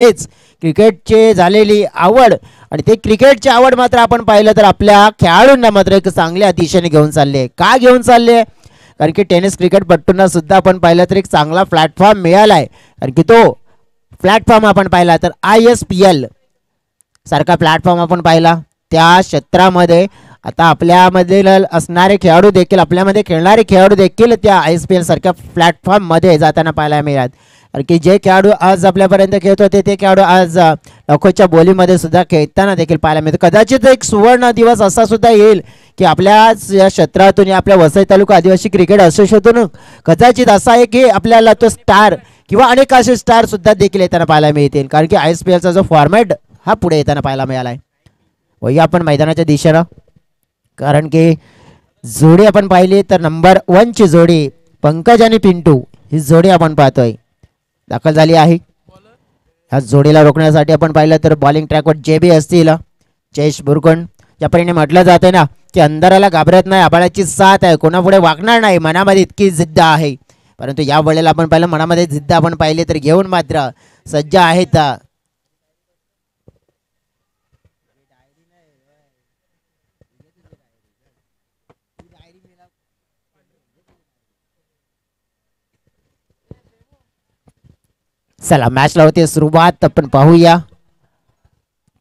हेच क्रिकेटची झालेली आवड आणि ते क्रिकेटची आवड मात्र आपण पाहिलं तर आपल्या खेळाडूंना मात्र एक चांगल्या दिशेने घेऊन चालले. का घेऊन चालले? कारण की टेनिस क्रिकेटपट्टूंना सुद्धा आपण पाहिलं तर एक चांगला प्लॅटफॉर्म मिळाला आहे. कारण की तो प्लॅटफॉर्म आपण पाहिला तर ISPL सारखा प्लॅटफॉर्म आपण पाहिला. त्या क्षेत्रामध्ये आता आपल्यामध्ये असणारे खेळाडू देखील आपल्यामध्ये खेळणारे खेळाडू देखील त्या ISPL सारख्या प्लॅटफॉर्ममध्ये जाताना पाहायला मिळतात. कारण की जे खेळाडू आज आपल्यापर्यंत खेळत होते ते खेळाडू आज लाखोच्या बोलीमध्ये सुद्धा खेळताना देखील पाहायला मिळतं. कदाचित एक सुवर्ण दिवस असा सुद्धा येईल की आपल्या या क्षेत्रातून आपल्या वसई तालुका आदिवासी क्रिकेट असोसिएशनतून कदाचित असा आहे की आपल्याला तो स्टार किंवा अनेक असे स्टार सुद्धा देखील येताना पाहायला मिळतील. कारण की ISPLचा जो फॉर्मॅट हा पुढे येताना पाहायला मिळाला आहे. वही आपण मैदानाच्या दिशेनं कारण की जोडी आपण पाहिली तर नंबर 1 ची जोडी पंकज आणि पिंटू ही जोडी आपण पाहतोय दाखल झाली आहे. ह्या जोडीला रोखण्यासाठी आपण पाहिलं तर बॉलिंग ट्रॅकवर JB असतील जयेश बुरकुंड. ज्याप्रमाणे म्हटलं जाते ना की अंधाराला घाबरत नाही, आबाळाची साथ आहे, कोणापुढे वागणार नाही, मनामध्ये इतकी जिद्द आहे. परंतु या वेळेला आपण पाहिलं मनामध्ये जिद्द आपण पाहिली तर घेऊन मात्र सज्ज आहेत. चला मॅचला होते सुरुवात. आपण पाहूया.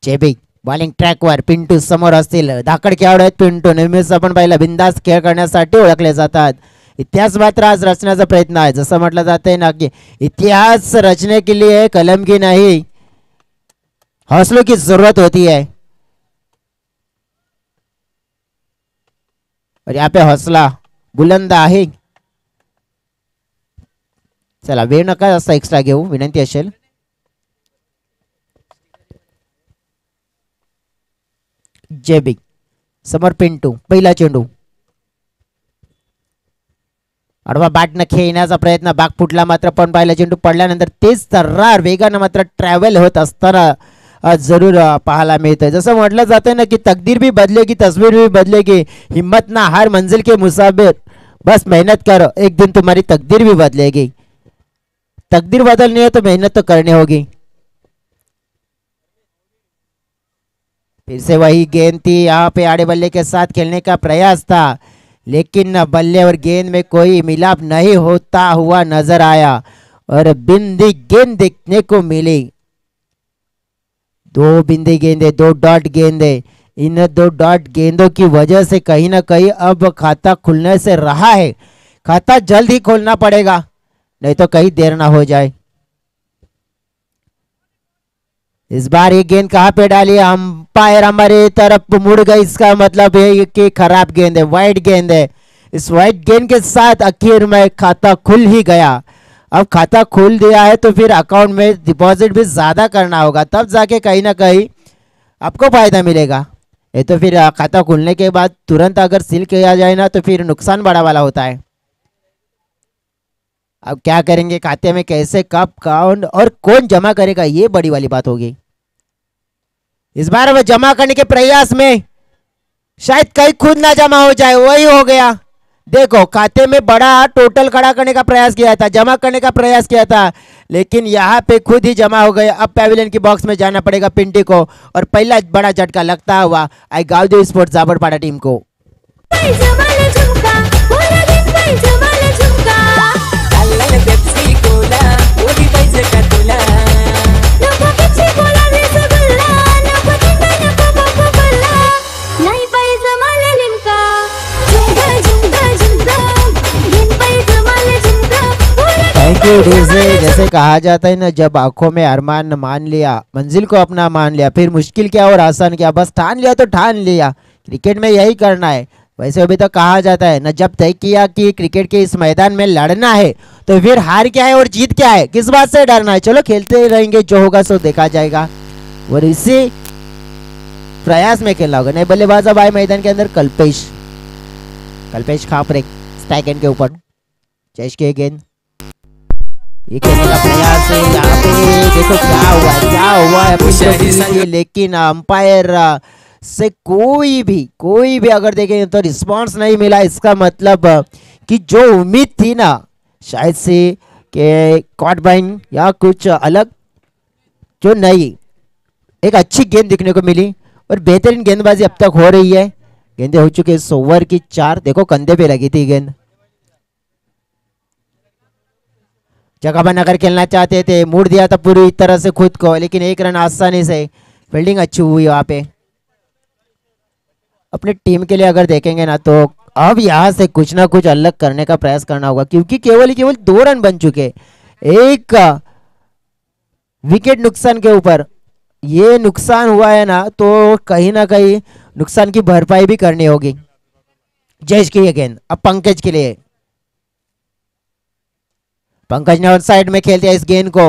JB बॉलिंग ट्रॅकवर, पिंटू समोर असतील. धाकड खेळाडू आहेत पिंटू, नेहमीच आपण पाहिलं बिंदास खेळ करण्यासाठी ओळखले जातात. इतिहास मात्र आज रचण्याचा प्रयत्न आहे. जसं म्हटलं जाते ना की इतिहास रचने के लिए कलम की नहीं हौसलों की जरूरत होती है और यहाँ पे हौसला बुलंद आहे. चला वेळ नका जास्त एक्स्ट्रा घेऊ, विनंती असेल. JB समोर पिंटू, पहिला चेंडू आडवा बॅटनं खेळण्याचा प्रयत्न, बाग फुटला मात्र पण पाहिला. चेंडू पडल्यानंतर तेच तर्रार वेगानं मात्र ट्रॅव्हल होत असताना जरूर पाहायला मिळतंय. जसं म्हटलं जातं ना की तकदीर भी बदलेगी तस्वीर भी बदलेगी, हिम्मत ना हार मंजिल के मुसाफिर, बस मेहनत करो एक दिन तुम्हारी तकदीर भी बदलेगी. तकदीर बदलनी है तो मेहनत तो करनी होगी. फिर से वही गेंद थी, यहाँ पे आड़े बल्ले के साथ खेलने का प्रयास था लेकिन बल्ले और गेंद में कोई मिलाप नहीं होता हुआ नजर आया और बिंदी गेंद देखने को मिली. 2 बिंदी गेंदे, 2 डॉट गेंदे. इन 2 डॉट गेंदों की वजह से कहीं ना कहीं अब खाता खुलने से रहा है. खाता जल्द ही खोलना पड़ेगा नहीं तो कहीं देर ना हो जाए. इस बार ये गेंद कहाँ पे डाली, अंपायर हमारे तरफ मुड़ गई. इसका मतलब है कि खराब गेंद है, वाइट गेंद है. इस वाइट गेंद के साथ आखिर में खाता खुल ही गया. अब खाता खुल दिया है तो फिर अकाउंट में डिपॉजिट भी ज्यादा करना होगा, तब जाके कहीं ना कहीं आपको फायदा मिलेगा. ये तो फिर खाता खुलने के बाद तुरंत अगर सील किया जाए ना तो फिर नुकसान बड़ा वाला होता है. अब क्या करेंगे, खाते में कैसे कब कौन और कौन जमा करेगा, ये बड़ी वाली बात होगी. इस बार वह जमा करने के प्रयास में शायद कहीं खुद ना जमा हो जाए, वही हो गया. देखो खाते में बड़ा टोटल खड़ा करने का प्रयास किया था, जमा करने का प्रयास किया था, लेकिन यहाँ पे खुद ही जमा हो गए. अब पैविलियन की बॉक्स में जाना पड़ेगा पिंटी को और पहला बड़ा झटका लगता हुआ आई गावदेवी स्पोर्ट्स जाबरपाड़ा टीम को. Thank you DJ. जैसे कहा जाता है ना, जब आंखों में अरमान मान लिया, मंजिल को अपना मान लिया, फिर मुश्किल क्या और आसान क्या, बस ठान लिया तो ठान लिया. क्रिकेट में यही करना है. वैसे अभी तो कहा जाता है ना, जब तय किया कि क्रिकेट के इस मैदान में लड़ना है तो फिर हार क्या है और जीत क्या है, किस बात से डरना है. चलो खेलते रहेंगे, जो होगा सो देखा जाएगा. और इसी प्रयास में खेलना होगा. नहीं बल्लेबाज अब आए मैदान के अंदर कल्पेश खापरे स्ट्राइक एंड के ऊपर. जयेश की गेंद, ये खेलने का प्रयास है. यहाँ पे देखो क्या हुआ है, लेकिन अंपायर से कोई भी अगर देखें तो रिस्पांस नहीं मिला. इसका मतलब कि जो उम्मीद थी ना शायद से कि कॉट बाइन या कुछ अलग जो नई एक अच्छी गेंद देखने को मिली और बेहतरीन गेंदबाजी अब तक हो रही है। गेंदें हो चुकी है 100 ओवर की 4। देखो कंधे पे लगी थी गेंद। जगह बनाकर खेलना चाहते थे, मूड दिया था पूरी तरह से खुद को, लेकिन एक रन आसानी से। फील्डिंग अच्छी हुई वहां पे। अपने टीम के लिए अगर देखेंगे ना तो अब यहाँ से कुछ ना कुछ अलग करने का प्रयास करना होगा, क्योंकि केवल 2 रन बन चुके। एक विकेट नुकसान के ऊपर ये नुकसान हुआ है ना, तो कहीं ना कहीं नुकसान की भरपाई भी करनी होगी। जयेश की ये गेंद अब पंकज के लिए। पंकज ने साइड में खेलते हैं इस गेंद को।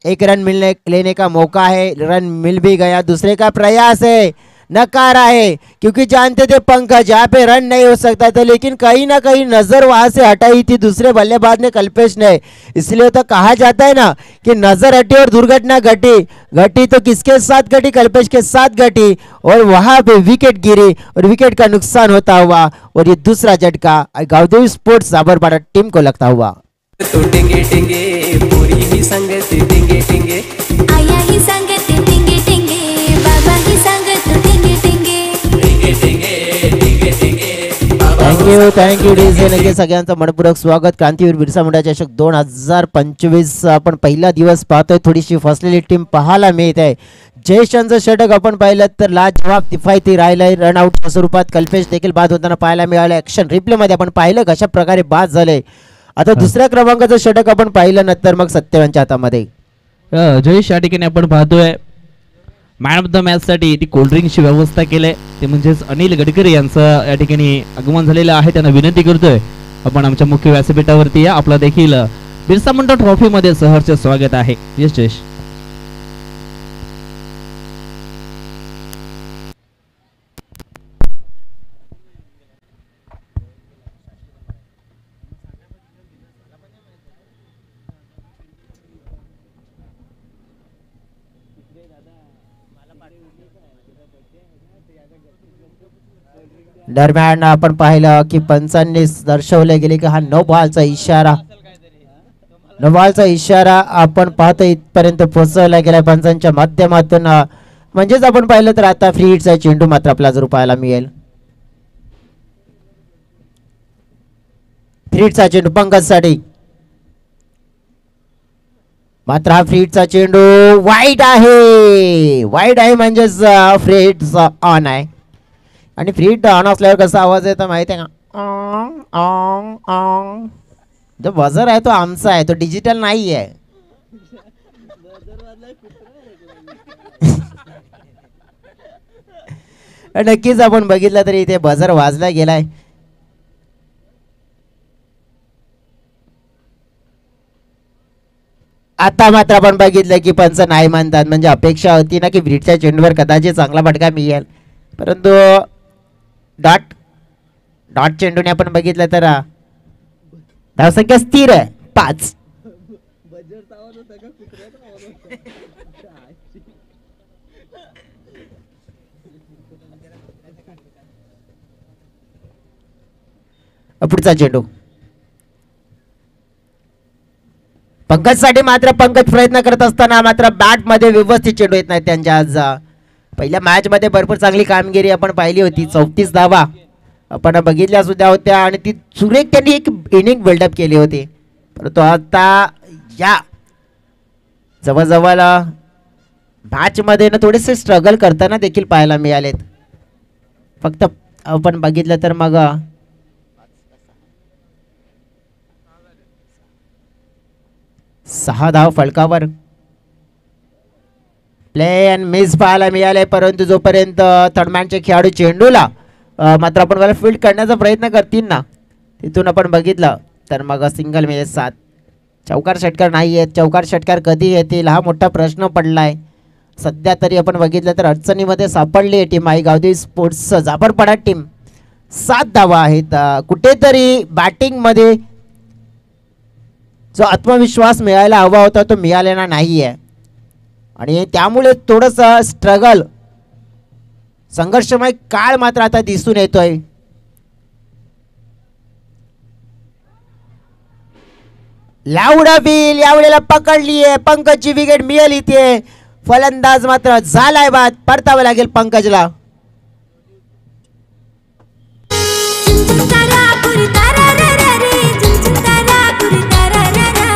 एक रन मिलने लेने का मौका है, रन मिल भी गया। दूसरे का प्रयास है, नकारा है, क्योंकि जानते थे पंकज यहाँ पे रन नहीं हो सकता था, लेकिन कहीं ना कहीं नजर वहां से हटाई थी दूसरे बल्लेबाज ने, कल्पेश ने। इसलिए तो कहा जाता है ना कि नजर हटी और दुर्घटना घटी। घटी तो किसके साथ घटी? कल्पेश के साथ घटी, और वहां पे विकेट गिरी और विकेट का नुकसान होता हुआ, और ये दूसरा झटका गावदेवी स्पोर्ट्स जाबरपाड़ा टीम को लगता हुआ। तो टिंगे टिंगे पूरी ही संगत टिंगे टिंगे, आया ही संगत टिंगे टिंगे, बाबा ही संगत टिंगे टिंगे, टिंगे टिंगे टिंगे टिंगे। थँक यू डीजे नक्की सगळ्यांचं मनपूर्वक स्वागत। क्रांतीवीर बिरसा मुंडा चषक 2025 आपण पहिला दिवस पाहतोय। थोडीशी फसलेली टीम पाहायला मिळत आहे। जयेशांचं षटक आपण पाहिलं तर लाजवाब किफायती राहिलंय। रनआउटच्या स्वरूपात कल्पेश देखील बाद होताना पाहायला मिळालं। ॲक्शन रिप्ले मध्ये आपण पाहिलं कशा प्रकारे बाद झाले। आता दुसऱ्या क्रमांकाचं षटक आपण पाहिलं नंतर मग सत्यवानच्या हातामध्ये जयेश या ठिकाणी आपण पाहतोय मॅन ऑफ द मॅच साठी ती कोल्ड्रिंकची व्यवस्था केली, ते म्हणजेच अनिल गडकरी यांचं या ठिकाणी आगमन झालेलं आहे। त्यांना विनंती करतोय आपण आमच्या मुख्य व्यासपीठावरती या, आपला देखील बिरसा मुंडा ट्रॉफी मध्ये सहर्ष स्वागत आहे। यस जयेश। दरम्यान आपण पाहिलं की पंचांनी दर्शवले गेले की हा नो बॉलचा इशारा, नो बॉलचा इशारा आपण पाहतो इथपर्यंत पोहोचवला गेला पंचांच्या माध्यमातून। म्हणजेच आपण पाहिलं तर आता फ्री हिटचा चेंडू मात्र आपला जरूर पाहायला मिळेल। फ्री हिटचा चेंडू पंकज साठी, मात्र हा फ्री हिटचा चेंडू वाईट आहे। वाईट आहे म्हणजेच फ्री हिटचा ऑन आहे, आणि फ्री हिट ऑन असल्यावर कसा आवाज येतो माहिती आहे का? जो बजर आहे तो आमचा आहे, तो डिजिटल नाही आहे। नक्कीच आपण बघितलं तरी इथे बजर वाजला गेलाय। आता मात्र आपण बघितलं की पंच नाही म्हणतात, म्हणजे अपेक्षा होती ना की ब्रिटच्या चेंडूवर कदाचित चांगला फटका मिळेल, परंतु डॉट चेंडूने आपण बघितलं तर धावसंख्या स्थिर आहे 5। पुढचा चेंडू पंकज साठी, मात्र पंकज प्रयत्न करत असताना मात्र बॅट मध्ये व्यवस्थित चेंडू येत नाही त्यांच्या। आज पहिल्या मॅच मध्ये भरपूर चांगली कामगिरी आपण पाहिली होती, 34 धावा आपण बघितल्या सुद्धा होत्या, आणि ती सुरेख त्यांनी एक इनिंग बिल्डअप केली होती। परंतु आता या जवळजवळ मॅच मध्ये ना थोडेसे स्ट्रगल करताना देखील पाहायला मिळालेत। फक्त आपण बघितलं तर मग 6 धाव फलकावर प्ले अँड मिस पाहायला मिळाले, परंतु जोपर्यंत थर्डमॅनचे खेळाडू चेंडूला मात्र आपण मला फील्ड करण्याचा प्रयत्न करतील ना, तिथून आपण बघितलं तर मग सिंगल म्हणजे 7। चौकार षटकार नाही आहेत, चौकार षटकार कधी येतील हा मोठा प्रश्न पडलाय। सध्या तरी आपण बघितलं तर अडचणीमध्ये सापडली आहे टीम आहे गावदेवी स्पोर्ट्स जाबरपाडा टीम। 7 धावा आहेत। कुठेतरी बॅटिंग मध्ये जो आत्मविश्वास मिळायला हवा होता तो मिळालेला नाहीये, आणि त्यामुळे थोडंसं स्ट्रगल संघर्षमय काळ मात्र आता दिसून येतोय। लावडा बिल यावेळेला पकडलीये, पंकजची विकेट मिळाली इथे। फलंदाज मात्र झालाय बाद. परतावं लागेल पंकजला. चुन तारा पुरी तारा रा रा रे, चुन तारा पुरी तारा रा रा,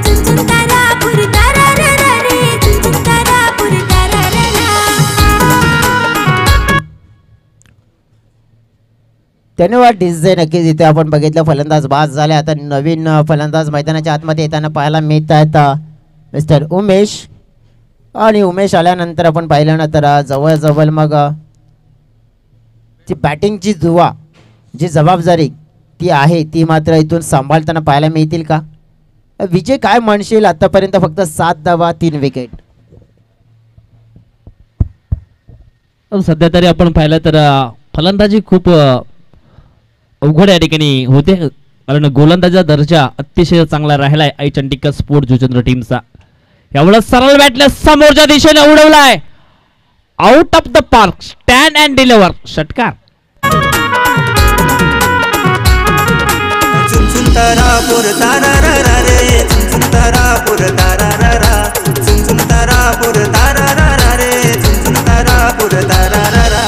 चुन तारा पुरी तारा रा रा रे, चुन तारा पुरी तारा रा रा. धन्यवाद डिझाईन. नक्कीच इथे आपण बघितलं फलंदाज बाद झाले. आता नवीन फलंदाज मैदानाच्या आतमध्ये येताना पाहायला मिळत आहेत मिस्टर उमेश. आणि उमेश आल्यानंतर आपण पाहिलं ना तर जवळजवळ मग ती बॅटिंगची जुवा जी जबाबदारी ती आहे ती मात्र इथून सांभाळताना पाहायला मिळतील का? विजय काय म्हणशील? आतापर्यंत फक्त 7 धावा 3 विकेट. सध्या तरी आपण पाहिलं तर फलंदाजी खूप अवघड या ठिकाणी होते, कारण गोलंदाजीचा दर्जा अतिशय चांगला राहिलाय आई चंडिका स्पोर्ट जुचंद्र टीमचा. यावेळेस सरळ बॅटला समोरच्या दिशेने उडवलाय, out of the park, stand and deliver, षटकार. चुनचुनतारापुर तारारारा रे, चुनचुनतारापुर तारारारा, चुनचुनतारापुर तारारारा रे, चुनचुनतारापुर तारारारा.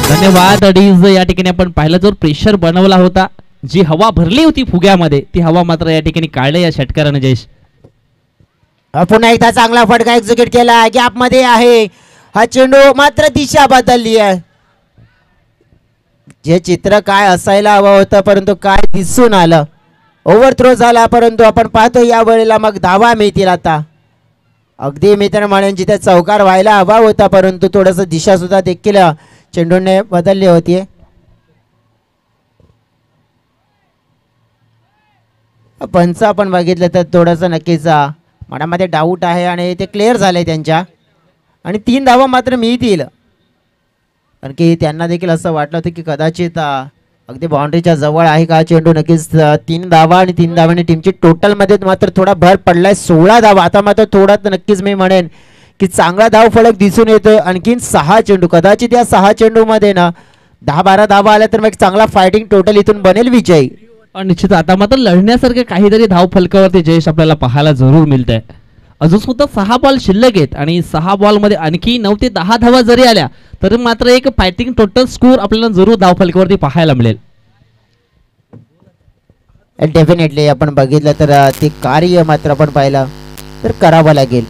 धन्यवाद अडीज. या ठिकाणी आपण पाहिलं जो प्रेशर बनवला होता, जी हवा भरली होती फुग्यामध्ये, ती हवा मात्र या ठिकाणी काढले या षटकाराने. जयेश पुन्हा एकदा चांगला फटका एक्झिक्यूट केला, गॅप मध्ये आहे हा चेंडू, मात्र दिशा बदलली आहे. जे चित्र काय असायला हवं होतं परंतु काय दिसून आलं, ओव्हर थ्रो झाला. परंतु आपण पाहतो या वेळेला मग धावा मिळतील. आता अगदी मित्र म्हणून जिथे चौकार व्हायला हवा होता परंतु थोडस दिशा सुद्धा देखील चेंडूने बदलली होती. पंच आपण बघितलं तर थोडंसं नक्कीच मनामध्ये डाऊट आहे आणि ते क्लिअर झाले त्यांच्या. आणि 3 धावा मात्र मिळतील, कारण की त्यांना देखील असं वाटलं होतं की कदाचित अगदी बाउंड्रीच्या जवळ आहे का चेंडू. नक्कीच 3 धावा आणि 3 धावांनी टीमची टोटलमध्ये मात्र थोडा भर पडलाय, 16 धावा. आता मात्र थोडा नक्कीच मी म्हणेन की चांगला धाव फलक दिसून येतोय. आणखीन 6 चेंडू, कदाचित या 6 चेंडूमध्ये ना 10-12 धावा आल्या तर मग चांगला फायटिंग टोटल इथून बनेल विजयी. निश्चित आता मात्र लढण्यासारखे काहीतरी धाव फलकावरती जयेश आपल्याला पाहायला जरूर मिळत आहे. अजून सुद्धा 6 बॉल शिल्लक आहेत आणि 6 बॉलमध्ये आणखी 9 ते 10 धावा जरी आल्या तर मात्र एक फायटिंग टोटल स्कोर आपल्याला जरूर धाव फलकावरती पाहायला मिळेल. डेफिनेटली आपण बघितलं तर ते कार्य मात्र आपण पाहिलं तर करावं लागेल.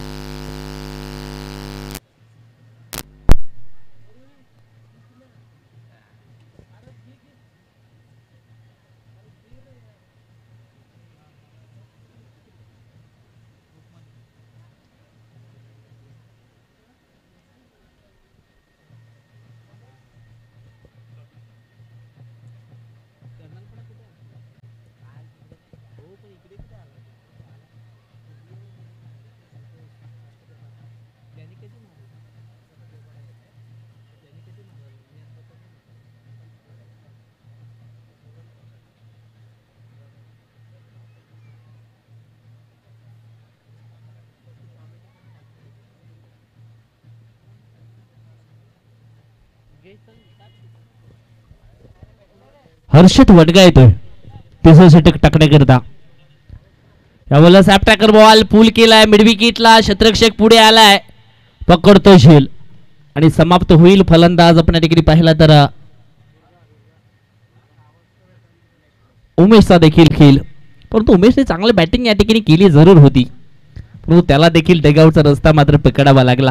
हर्षित वडगा येतोय तिसरं षटक टाकण्याकरता. यावेळेला सॅप टॅकर बॉल पूल केलाय, मिड विकेटला क्षेत्ररक्षक पुढे आलाय, पकडतो झेल आणि समाप्त होईल. फलंदाज आपण या ठिकाणी पाहिला तर उमेशचा देखील खेळ, परंतु उमेशने चांगली बॅटिंग या ठिकाणी केली जरूर होती, परंतु त्याला देखील डगआउटचा रस्ता मात्र पकडावा लागला.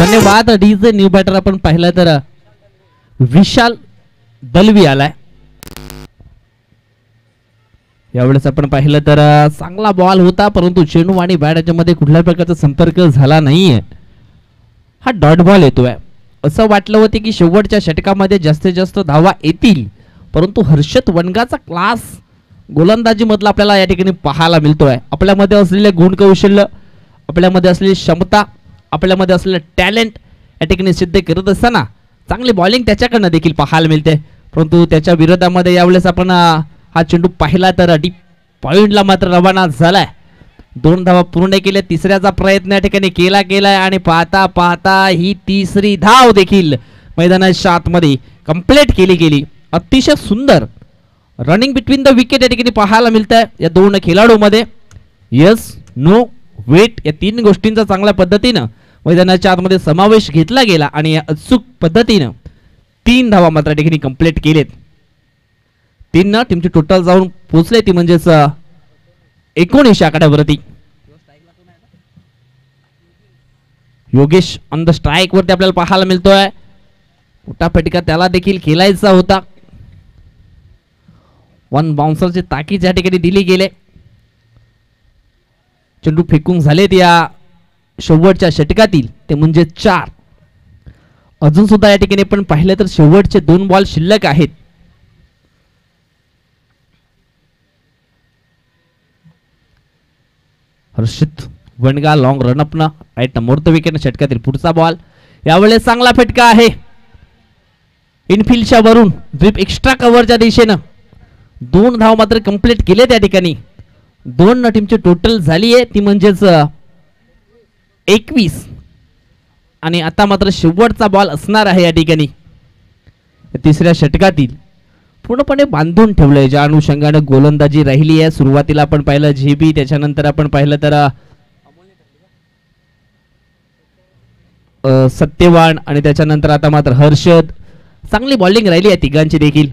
धन्यवाद. डीजे न्यू बॅटर आपण पाहिलं तर विशाल दलवी आलाय. यावेळेस आपण पाहिलं तर चांगला बॉल होता, परंतु चेंडू आणि बॅट याच्यामध्ये कुठल्या प्रकारचा संपर्क झाला नाहीये. हा डॉट बॉल येतोय. असं वाटलं होतं की शेवटच्या षटकामध्ये जास्तीत जास्त धावा येतील, परंतु हर्षद वनगाचा क्लास गोलंदाजी मधला आपल्याला या ठिकाणी पाहायला मिळतोय. आपल्यामध्ये असलेले गुण कौशल्य, आपल्यामध्ये असलेली क्षमता, आपल्यामध्ये असलेलं टॅलेंट या ठिकाणी सिद्ध करत असताना चांगली बॉलिंग त्याच्याकडनं देखील पाहायला मिळते, परंतु त्याच्या विरोधामध्ये यावेळेस आपण हा चेंडू पाहिला तर डीप पॉइंटला मात्र रवाना झालाय. 2 धावा पूर्ण केल्या. तिसऱ्याचा प्रयत्न या ठिकाणी केलाय आणि पाहता पाहता ही तिसरी धाव देखील मैदानाच्या आतमध्ये कंप्लीट केली गेली. अतिशय सुंदर रनिंग बिटवीन द विकेट या ठिकाणी पाहायला मिळत आहे या दोन खेळाडूमध्ये. यस, नो, वेट या 3 गोष्टींचा चांगल्या पद्धतीनं मैदानाच्या आतमध्ये समावेश घेतला गेला आणि या अचूक पद्धतीनं 3 धावा मात्र ठिकाणी कंप्लीट केलेत. 3 टीमची टोटल जाऊन पोहोचले ती म्हणजेच 19 आकड्यावरती. योगेश ऑन द स्ट्राईक वरती आपल्याला पाहायला मिळतोय. मोठा फटका त्याला देखील खेळायचा होता. 1 बाउन्सरची ताकीद या ठिकाणी दिली गेले. चेंडू फेकून झालेत या शेवटच्या षटकातील ते म्हणजे 4. अजून सुद्धा या ठिकाणी पण पाहिलं तर शेवटचे 2 बॉल शिल्लक आहेत. हर्षित वनगा लॉंग रनअप न राईट मोर्त विकेट षटकातील पुढचा बॉल. यावेळेस चांगला फटका आहे इनफिल्डच्या वरून ड्रिप एक्स्ट्रा कव्हरच्या दिशेनं. 2 धाव मात्र कंप्लीट केले त्या ठिकाणी. 2 टीमची टोटल झाली आहे ती म्हणजेच 21 आणि आता मात्र शेवटचा बॉल असणार आहे या ठिकाणी. तिसऱ्या षटकातील पूर्णपणे बांधून ठेवलंय ज्या अनुषंगाने गोलंदाजी राहिली आहे. सुरुवातीला आपण पाहिलं झेबी, त्याच्यानंतर आपण पाहिलं तर सत्यवान आणि त्याच्यानंतर आता मात्र हर्षद. चांगली बॉलिंग राहिली आहे तिघांची देखील.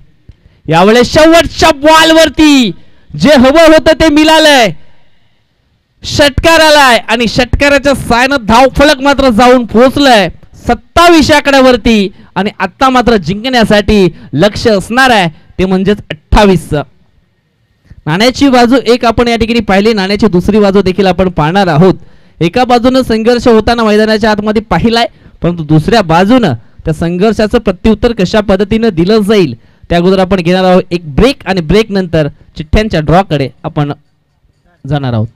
यावेळेस शेवटच्या बॉल वरती जे हवं होतं ते मिळालंय. षटकार आलाय आणि षटकाराच्या सायनं धावफलक मात्र जाऊन पोहोचलाय 27 आकड्यावरती आणि आता मात्र जिंकण्यासाठी लक्ष असणार आहे ते म्हणजेच 28. नाण्याची बाजू एक आपण या ठिकाणी पाहिली, नाण्याची दुसरी बाजू देखील आपण पाहणार आहोत. एका बाजूनं संघर्ष होताना मैदानाच्या आतमध्ये पाहिलाय, परंतु दुसऱ्या बाजूनं त्या संघर्षाचं प्रत्युत्तर कशा पद्धतीनं दिलं जाईल त्या अगोदर आपण घेणार आहोत एक ब्रेक आणि ब्रेक नंतर चिठ्ठ्यांच्या ड्रॉ कडे आपण जाणार आहोत.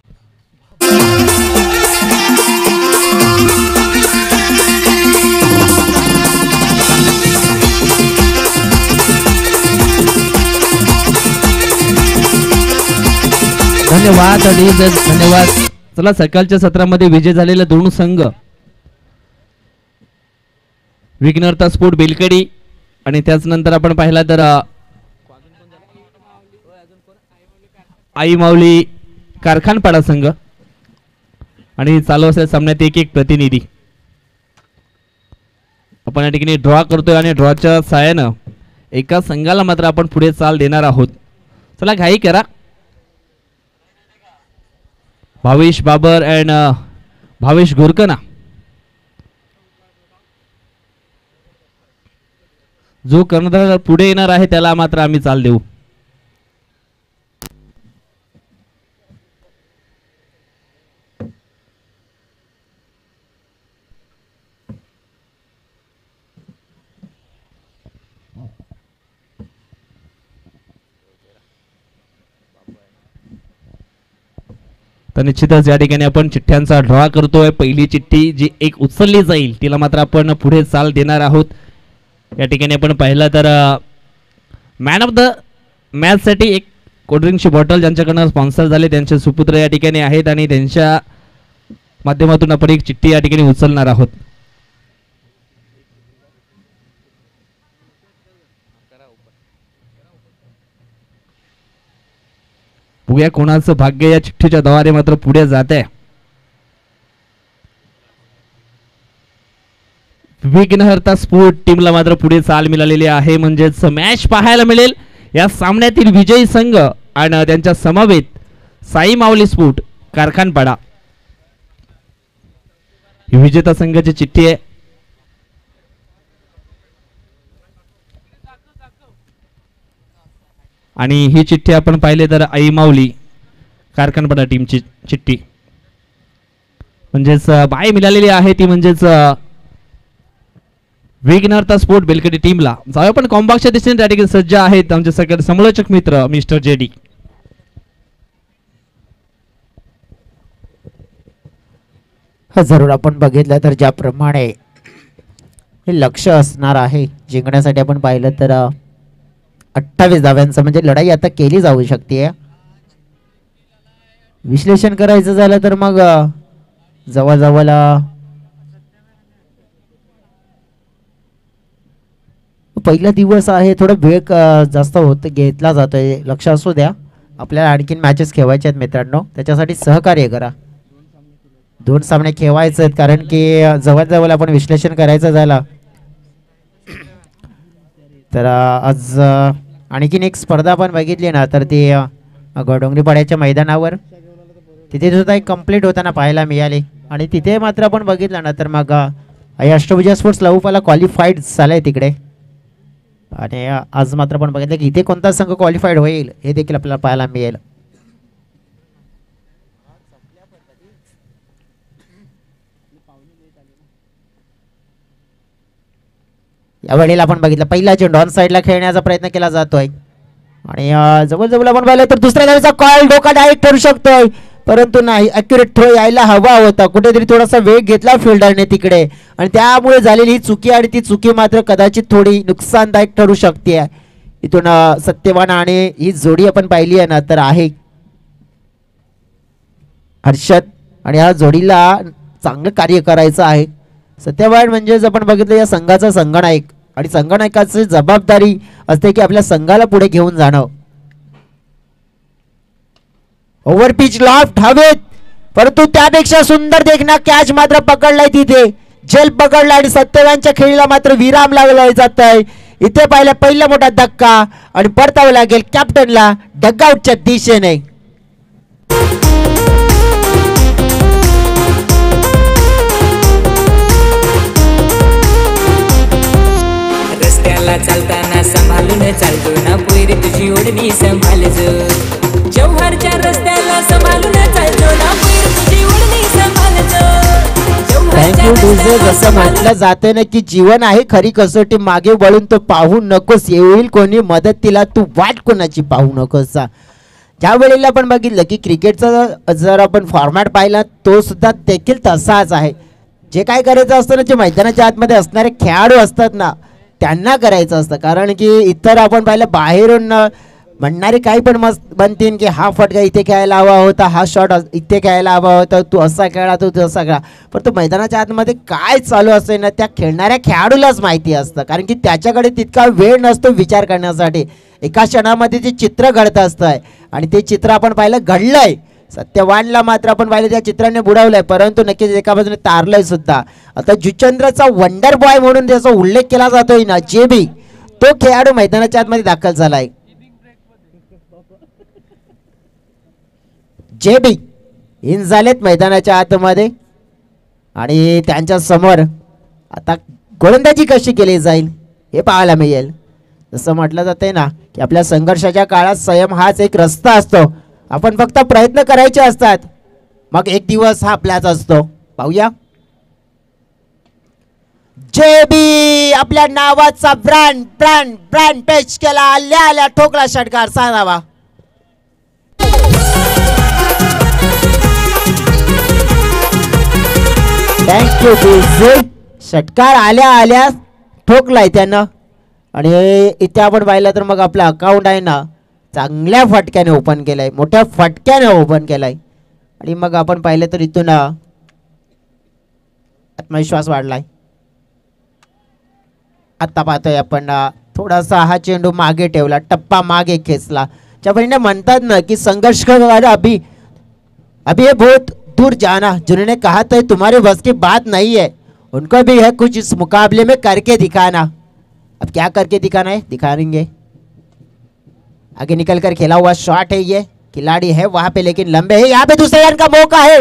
धन्यवाद धन्यवाद. चला, सकाळच्या सत्रामध्ये विजय झालेले 2 संघ विघ्नहर्ता स्पोर्ट बेलकडी आणि त्याचनंतर आपण पाहिला तर आई माऊली कारखानपाडा संघ आणि चालू असलेल्या सामन्यात 1-1 प्रतिनिधी. आपण या ठिकाणी ड्रॉ करतोय आणि ड्रॉच्या साहाय्यानं एका संघाला मात्र आपण पुढे चाल देणार आहोत. चला घाई करा. भावेश बाबर अँड भावेश गोरकना. जो कर्णधार पुढे येणार आहे त्याला मात्र आम्ही चाल देऊ. तर निश्चितच या ठिकाणी आपण चिठ्ठ्यांचा ड्रॉ करतोय. पहिली चिठ्ठी जी एक उचलली जाईल तिला मात्र आपण पुढे चाल देणार आहोत. या ठिकाणी आपण पाहिलं तर मॅन ऑफ द मॅच साठी एक कोल्ड्रिंकची बॉटल ज्यांच्याकडनं स्पॉन्सर झाले त्यांचे सुपुत्र या ठिकाणी आहेत आणि त्यांच्या माध्यमातून आपण एक चिठ्ठी या ठिकाणी उचलणार आहोत. बघूया कोणाचं भाग्य या चिठ्ठीच्या द्वारे मात्र पुढे जात आहे. विघ्नहर्ता स्पोर्ट टीमला मात्र पुढे चाल मिळालेली आहे. म्हणजेच मॅच पाहायला मिळेल या सामन्यातील विजयी संघ आणि त्यांच्या समवेत साई माऊली स्पोर्ट कारखानपाडा ही विजेता संघाची चिठ्ठी आहे. आणि ही चिठ्ठी आपण पाहिले तर आई माऊली कारखानपाडा टीमची चिठ्ठी म्हणजेच बाय मिळालेली आहे ती म्हणजेच विघ्नहर्ता स्पोर्ट बेलकडी टीमला. जाऊया पण कॉम्बॉक्सच्या दिशेने त्या ठिकाणी सज्ज आहेत आमचे सगळे समालोचक मित्र मिस्टर जेडी. जरूर आपण बघितलं तर ज्याप्रमाणे हे लक्ष असणार आहे जिंकण्यासाठी. आपण पाहिलं तर 28 धाव्यांचं म्हणजे लढाई आता केली जाऊ शकते. विश्लेषण करायचं झालं तर मग जवळजवळ पहिला दिवस आहे, थोडा वेळ जास्त होत घेतला जातोय. लक्ष असू द्या, आपल्याला आणखीन मॅचेस खेळवायचे आहेत मित्रांनो, त्याच्यासाठी सहकार्य करा. 2 सामने खेळवायचे आहेत कारण की जवळजवळ आपण विश्लेषण करायचं झालं तर आज आणखीन एक स्पर्धा आपण बघितली ना तर ती डोंगरीपाड्याच्या मैदानावर तिथे सुद्धा एक कंप्लीट होताना पाहायला मिळाले. आणि तिथे मात्र आपण बघितलं ना तर मग अष्टभुजा स्पोर्ट्स लवपाला क्वालिफाईड झालंय तिकडे. आणि आज मात्र आपण बघितलं की इथे कोणता संघ क्वालिफाईड होईल हे देखील आपल्याला पाहायला मिळेल. या वेळेला आपण बघितलं पहिला चेंडू ऑन साईडला खेळण्याचा प्रयत्न केला जातोय आणि जवळजवळ आपण पाहिलं तर दुसऱ्या धावेचा कॉल धोकादायक ठरू शकतोय, परंतु नाही, अॅक्युरेट थ्रो यायला हवा होता. कुठेतरी थोडासा वेग घेतला फिल्डरने तिकडे आणि त्यामुळे झालेली ही चुकी आणि ती चुकी मात्र कदाचित थोडी नुकसानदायक ठरू शकते. इथून सत्यवान आणि ही जोडी आपण पाहिली आहे ना तर आहे हर्षद आणि या जोडीला चांगलं कार्य करायचं आहे. सत्यवान म्हणजेच आपण बघितलं या संघाचा संगणक आणि संगणकाची जबाबदारी असते की आपल्या संघाला पुढे घेऊन जाणं. ओव्हर पिच लॉफ्ट हवेत, परंतु त्यापेक्षा सुंदर देखना कॅच मात्र पकडलाय तिथे, जेल पकडला आणि सत्यवानच्या खेळीला मात्र विराम लागला जात आहे. इथे पाहिलं पहिला मोठा धक्का आणि परतावं लागेल कॅप्टनला डगआउटच्या दिशेने. रस्त्याला चालताना सांभाळून चालतो ना पोरी तुझी ओढणी सांभाळजो. जव्हारच्या रस्त्याला सांभाळून चालतो ना पोरी तुझी ओढणी सांभाळजो. Thank you DJ. जसं म्हटलं जाते ना की जीवन आहे खरी कसोटी, मागे वळून तो पाहू नकोस, येईल कोणी मदतीला तू वाट कोणाची पाहू नकोस. ज्या वेळेला आपण बघितलं की क्रिकेटचा जर आपण फॉर्मॅट पाहिला तो सुद्धा देखील तसाच आहे. जे काय करायचं असतं ना, जे मैदानाच्या आतमध्ये असणारे खेळाडू असतात ना त्यांना करायचं असतं. कारण की इतर आपण पाहिलं बाहेरून म्हणणारे काही पण मस्त बनतील की हा फटका इथे खेळायला हवा होता, हा शॉट इथे खेळायला हवा होता, तू असा खेळा तू तसा खेळा. पण तो मैदानाच्या आतमध्ये काय चालू असते ना त्या खेळणाऱ्या खेळाडूलाच माहिती असतं, कारण की त्याच्याकडे तितका वेळ नसतो विचार करण्यासाठी. एका क्षणामध्ये ते चित्र घडत असतं आणि ते चित्र आपण पाहिलं घडलंय. सत्यवानला मात्र आपण पाहिलं त्या चित्राने बुडवलंय, परंतु नक्कीच एका बाजूने तारलंय सुद्धा. आता जुचंद्रचा वंडर बॉय म्हणून त्याचा उल्लेख केला जातोय ना जेबी, तो खेळाडू मैदानाच्या आतमध्ये दाखल झालाय. जेबी इन झालेत मैदानाच्या आतमध्ये आणि त्यांच्या समोर आता गोलंदाजी कशी केली जाईल हे पाहायला मिळेल. जसं म्हटलं जाते ना की आपल्या संघर्षाच्या काळात संयम हाच एक रस्ता असतो, आपण फक्त प्रयत्न करायचे असतात, मग एक दिवस हा आपल्याच असतो. पाहूया जेबी आपल्या नावाचा ब्रँड ब्रँड ब्रँड पेच केला, आल्या आल्या ठोकला षटकार. सांगावा थँक्यू डीजे. षटकार आल्या आल्या ठोकलाय त्यानं आणि इथे आपण पाहिलं तर मग आपलं अकाउंट आहे ना चांगल्या फटक्याने ओपन केलंय, मोठ्या फटक्याने ओपन केलाय. आणि मग आपण पाहिलं तर इथून आत्मविश्वास वाढलाय. आता पाहतोय आपण थोडासा हा चेंडू मागे ठेवला, टप्पा मागे खेचला. ज्या परीने म्हणतात ना की संघर्ष अभी अभी ये बहुत दूर जाना, जिन्होंने कहा तो तुम्हारे बस की बात नहीं है, उनको भी है कुछ इस मुकाबले में करके दिखाना. अब क्या करके दिखाना है, दिखाएंगे. आगे निकल कर खेला हुआ शॉट है, ये खिलाड़ी है वहां पे लेकिन लंबे है. यहाँ पे दूसरे रन का मौका है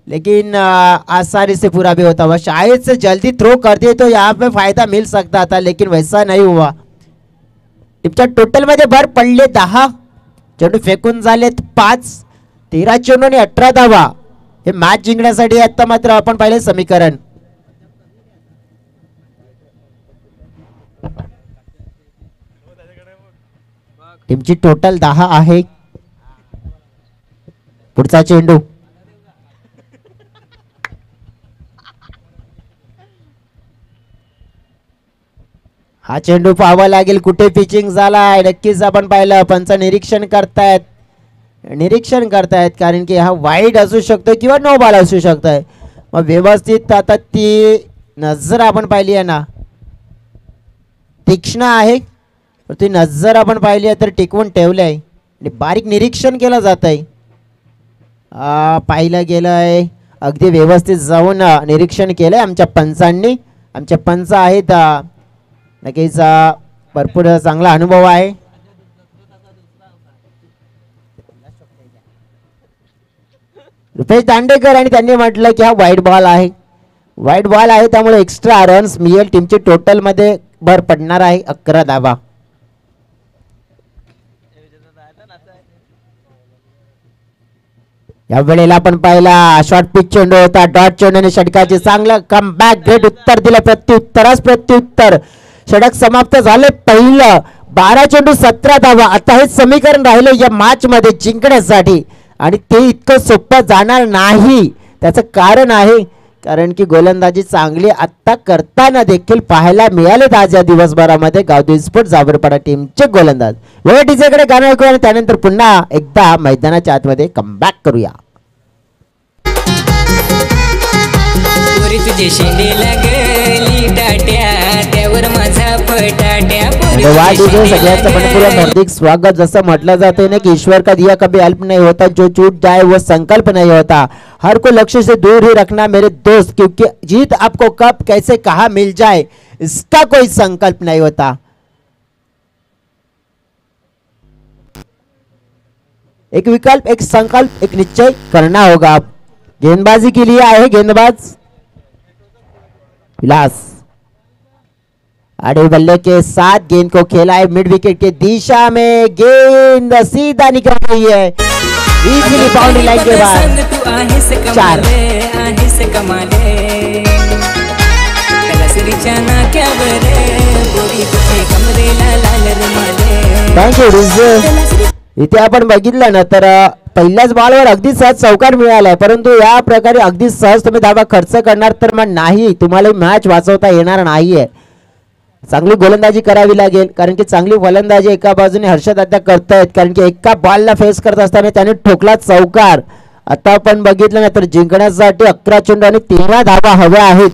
लेकिन आसानी से पूरा भी होता हुआ, शायद से जल्दी थ्रो कर दिए तो यहाँ पे फायदा मिल सकता था, लेकिन वैसा नहीं हुआ. टीमच्या टोटल मध्ये भर पडले 10 चेंडू फेकून झालेत 5, 13 चेंडू आणि 18 धावा. हे मॅच जिंकण्यासाठी आता मात्र आपण पाहिले समीकरण. टीमची टोटल 10 आहे. पुढचा चेंडू हा चेंडू पाहावा लागेल कुठे पिचिंग झालाय. नक्कीच आपण पाहिलं पंच निरीक्षण करतायत कारण की हा वाईड असू शकतो किंवा नो बॉल असू शकतोय. मग व्यवस्थित आता ती नजर आपण पाहिली आहे ना, तीक्ष्ण आहे, ती नजर आपण पाहिली आहे तर टिकवून ठेवली आहे आणि बारीक निरीक्षण केलं जात आहे. पाहिलं गेलं आहे, अगदी व्यवस्थित जाऊन निरीक्षण केलं आहे आमच्या पंचांनी. आमचे पंच आहेत, नक्कीच भरपूर चांगला अनुभव आहे. रुपेश दांडेकर आणि त्यांनी म्हटलं की हा वाईट बॉल आहे, त्यामुळे एक्स्ट्रा रन्स मिळेल. टीमची टोटल मध्ये भर पडणार आहे 11 धावा. या वेळेला आपण पाहिला शॉर्ट पिच चेंडू होता, डॉट चेंडूने षटकाचे चांगलं कम बॅक ग्रेट उत्तर दिलं. प्रत्युत्तर षटक समाप्त झाले. पहिलं 12 चेंडू 17 धावा. आता हे समीकरण राहिलं या मॅच मध्ये जिंकण्यासाठी आणि ते इतकं सोपं जाणार नाही. त्याचं कारण आहे कारण की गोलंदाजी चांगली आत्ता करताना देखील पाहायला मिळाले आज या दिवसभरामध्ये गावदेवी स्पोर्ट्स जावरपाडा टीमचे गोलंदाज. वेळ डीजेकडे गाणं ऐकूया आणि त्यानंतर पुन्हा एकदा मैदानाच्या आतमध्ये कमबॅक करूया. तुझे शेंडे लागली टाट्या त्यावर माझा फटाट्या. सगळ्यांचं मनपूर्वक हार्दिक स्वागत. जसं म्हटलं जाते ना की ईश्वर का दिया कभी अल्प नहीं होता, जो छूट जाए वो संकल्प नहीं होता. हर को लक्ष्य से दूर ही रखना मेरे दोस्त, क्योंकि जीत आपको कब कैसे कहाँ मिल जाए इसका कोई संकल्प नहीं होता. एक विकल्प, एक संकल्प, एक निश्चय करना होगा. गेंदबाजी के लिए आए गेंदबाज विलास. आड़े बल्ले के साथ गेंद को खेला है मिड विकेट के दिशा में. गेंद सीधा निकल गई है इजीली बाउंड्री लाइन के बाद. 4 थँक्यू. इथे आपण बघितलं ना तर पहिल्याच बॉलवर अगदी सहज चौकार मिळालाय, परंतु या प्रकारे अगदी सहज तुम्ही धावा खर्च करणार तर मग नाही, तुम्हाला मॅच वाचवता येणार नाहीये. चांगली गोलंदाजी करावी लागेल कारण की चांगली फलंदाजी एका बाजूने हर्षद आता करतायत कारण की एका बॉलला फेस करत असताना त्याने ठोकला चौकार. आता आपण बघितलं ना तर जिंकण्यासाठी 11 चेंडू आणि 13 धावा हव्या आहेत.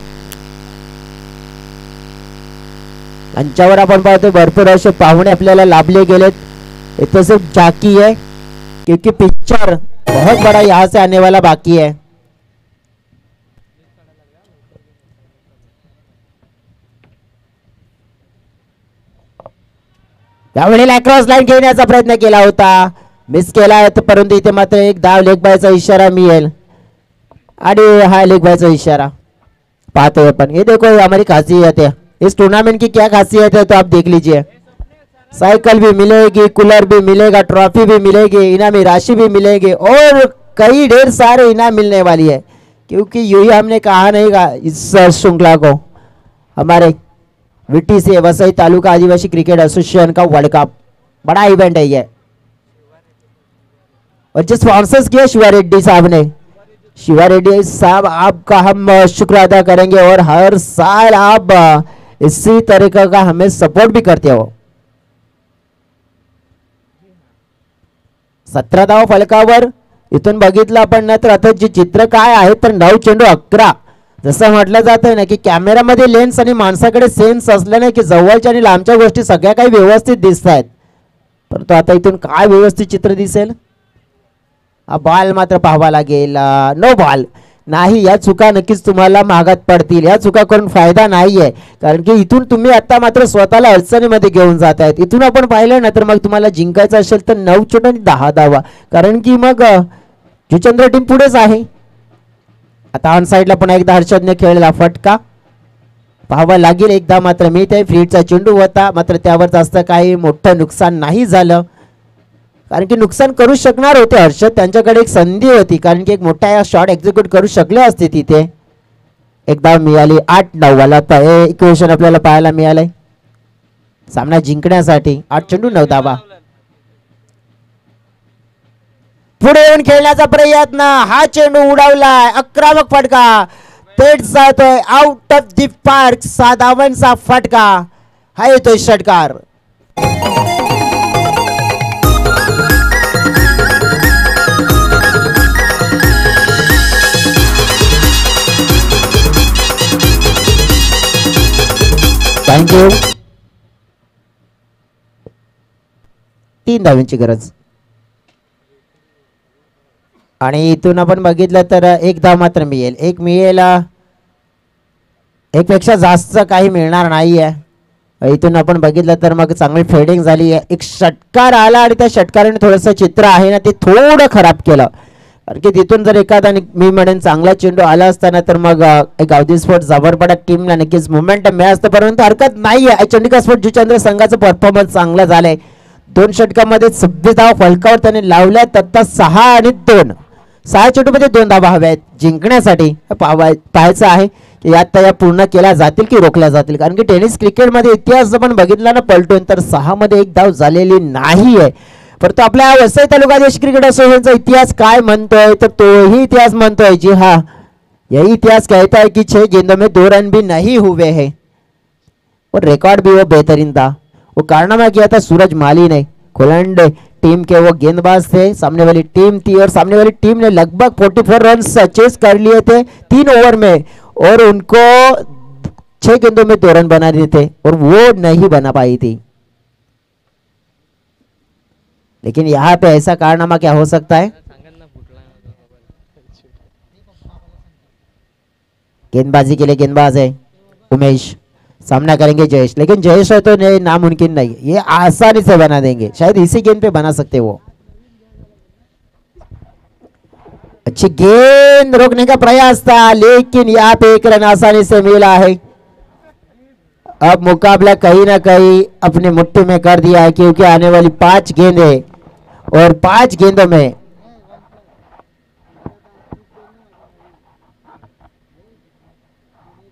यांच्यावर आपण पाहतो भरपूर असे पाहुणे आपल्याला लाभले गेलेत. इथे सिर्फ झाकी है क्योंकि पिक्चर बहुत बड़ा यहाँ से आने वाला बाकी है. यावेळेला क्रॉस लाईन घेण्याचा प्रयत्न केला होता, मिस केला आहे, परंतु इथे मात्र एक धाव लेग बायचा इशारा मिळेल आणि हा लेग बायचा इशारा पाहतोय अपन. ये देखो ये हमारी खासियत है, इस टूर्नामेंट की क्या खासियत है तो आप देख लीजिए. साइकिल भी मिलेगी, कूलर भी मिलेगा, ट्रॉफी भी मिलेगी, इनामी राशि भी मिलेगी और कई ढेर सारे इनाम मिलने वाली है. क्योंकि यही हमने कहा नहीं का इस श्रृंखला को हमारे VTC वसई तालुका आदिवासी क्रिकेट एसोसिएशन का वर्ल्ड कप बड़ा इवेंट है ये, और जो स्पॉन्सर्स किया शिवा रेड्डी साहब ने. शिवा रेड्डी साहब आपका हम शुक्र अदा करेंगे और हर साल आप इसी तरीके का हमें सपोर्ट भी करते हो. 17 धाव फलकावर इथून बघितलं आपण ना तर आता जे चित्र काय आहे तर 9 चेंडू 11. जसं म्हटलं जातं ना की कॅमेरामध्ये लेन्स आणि माणसाकडे सेन्स असल्याने की जवळच्या आणि लांबच्या गोष्टी सगळ्या काही व्यवस्थित दिसत आहेत, परंतु आता इथून काय व्यवस्थित चित्र दिसेल. हा बॉल मात्र पाहावा लागेल, नो बॉल नाही. या चुका नक्कीच तुम्हाला महागात पडतील, या चुका करून फायदा नाहीये कारण की इथून तुम्ही आता मात्र स्वतःला अडचणीमध्ये घेऊन जात आहेत. इथून आपण पाहिलं ना तर मग तुम्हाला जिंकायचं असेल तर 9 चेंडू आणि 10 धावा, कारण की मग जुचंद्र टीम पुढेच आहे. आता ऑन साइडला पण एकदा हर्षदने खेळलेला फटका पाहावा लागेल. एकदा मात्र मी ते फ्रीडचा चेंडू होता, मात्र त्यावर जास्त काही मोठं नुकसान नाही झालं कारण की नुकसान करू शकणार होते हर्षद. त्यांच्याकडे एक संधी होती कारण की एक मोठा शॉट एक्झिक्यूट करू शकले असते. तिथे एकदा मिळाली. 8-9 वाला इक्वेशन आपल्याला पाहायला मिळालंय सामना जिंकण्यासाठी. 8 चेंडू 9 धावा. पुढे येऊन खेळण्याचा प्रयत्न, हा चेंडू उडवलाय, आक्रमक फटका थेट जातोय आउट ऑफ द पार्क. 6 धावांचा फटका. हा येतोय षटकार. थँक्यू. 3 धावांची गरज आणि इथून आपण बघितलं तर एक धाव मात्र मिळेल. एक मिळेल, एक पेक्षा जास्त काही मिळणार नाहीये. इथून आपण बघितलं तर मग चांगली फिल्डिंग झाली आहे. एक षटकार आला आणि त्या षटकाराने थोडंसं चित्र आहे ना ते थोडं खराब केलं. कारण की तिथून जर एखादा मी म्हणेन चांगला चेंडू आला असताना तर मग एक गावदी स्पोर्ट जबरपडा टीमला नक्कीच मुवमेंट मिळालं असतं. परंतु हरकत नाही आहे. चंडिका स्पोर्ट जुचंद्र संघाचं परफॉर्मन्स चांगला झालंय. 2 षटकामध्ये 26 धावा फलकावर त्याने लावल्यात. आता 6 आणि 2 6 चेंडूमध्ये 2 धावा हव्या आहेत जिंकण्यासाठी. पाहायचं आहे की यात या पूर्ण केल्या जातील की रोखल्या जातील. कारण की टेनिस क्रिकेटमध्ये इतिहास आपण बघितला ना पलटून तर 6 मध्ये 1 धाव झालेली नाहीये. परंतु आपल्या वसई तालुका देश क्रिकेट असोसिएशनचा इतिहास काय म्हणतोय तर तोही इतिहास म्हणतोय जी हाँ यही इतिहास कहता है कि 6 गेंदों में 2 रन भी नहीं हुए हैं और रिकॉर्ड भी वो बेहतरीन था. वो कारनामा किया था सूरज माली ने. कोलंड टीम के वो गेंदबाज थे. सामने वाली टीम थी और सामने वाली टीम ने लगभग 44 रन चेस कर लिए थे 3 ओवर में और उनको 6 गेंदों में 2 रन बनाने थे और वो नहीं बना पाई थी. लेकिन यहाँ पे ऐसा कारनामा क्या हो सकता है. गेंदबाजी के लिए गेंदबाज है उमेश. सामना करेंगे जयेश. लेकिन जयेश है तो नहीं नामुमकिन नहीं. ये आसानी से बना देंगे. शायद इसी गेंद पे बना सकते वो. अच्छी गेंद रोकने का प्रयास था लेकिन यहाँ पे 1 रन आसानी से मिला है. अब मुकाबला कहीं ना कहीं अपनी मुट्ठी में कर दिया है क्योंकि आने वाली 5 गेंदें और 5 गेंदों में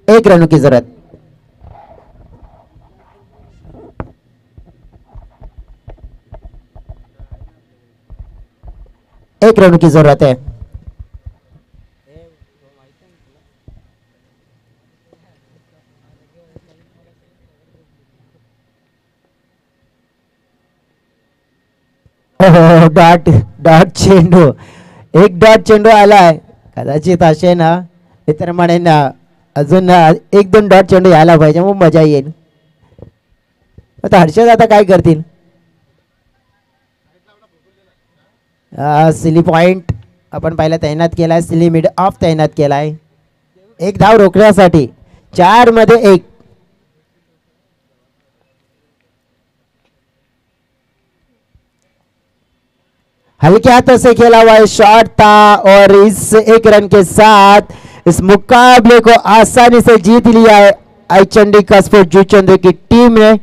एक रनों की जरूरत. एक रनों की जरूरत है. डॉट डॉट चेंडू. एक डॉट चेंडू आलाय. कदाचित असे ना इतर म्हणे ना अजून 1-2 डॉट चेंडू यायला पाहिजे मग मजा येईल. आता हर्षद आता काय करतील. सिली पॉइंट आपण पहिला तैनात केलाय. सिली मिड ऑफ तैनात केलाय. 1 धाव रोखण्यासाठी 4 मध्ये 1. हल्के हाथों से खेला हुआ शॉट था और इस 1 रन के साथ इस मुकाबले को आसानी से जीत लिया है आई चंडीगढ़ स्पोर्ट जुचंद्र की टीम ने.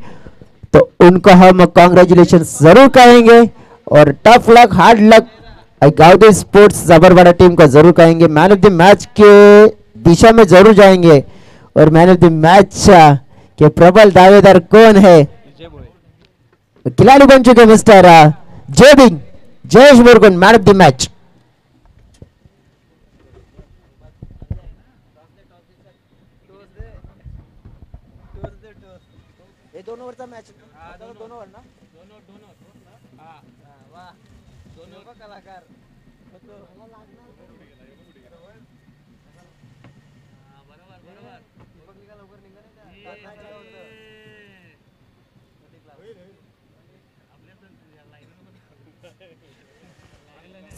तो उनको हम कॉन्ग्रेचुलेशन जरूर कहेंगे और tough luck hard luck Gawde sports जबरबड़ा टीम को जरूर कहेंगे. मैन ऑफ द मैच के दिशा में जरूर जाएंगे और मैन ऑफ द मैच के प्रबल दावेदार कौन है. खिलाड़ी बन चुके मिस्टर जेबिंग Jayesh Murugan man of the match. दोनों ओव्हरचा मॅच दोन ओव्हर ना कलाकार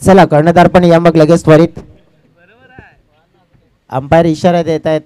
चला कर्णधार पण या मग लगेच त्वरित अंपायर इशारा देत आहेत.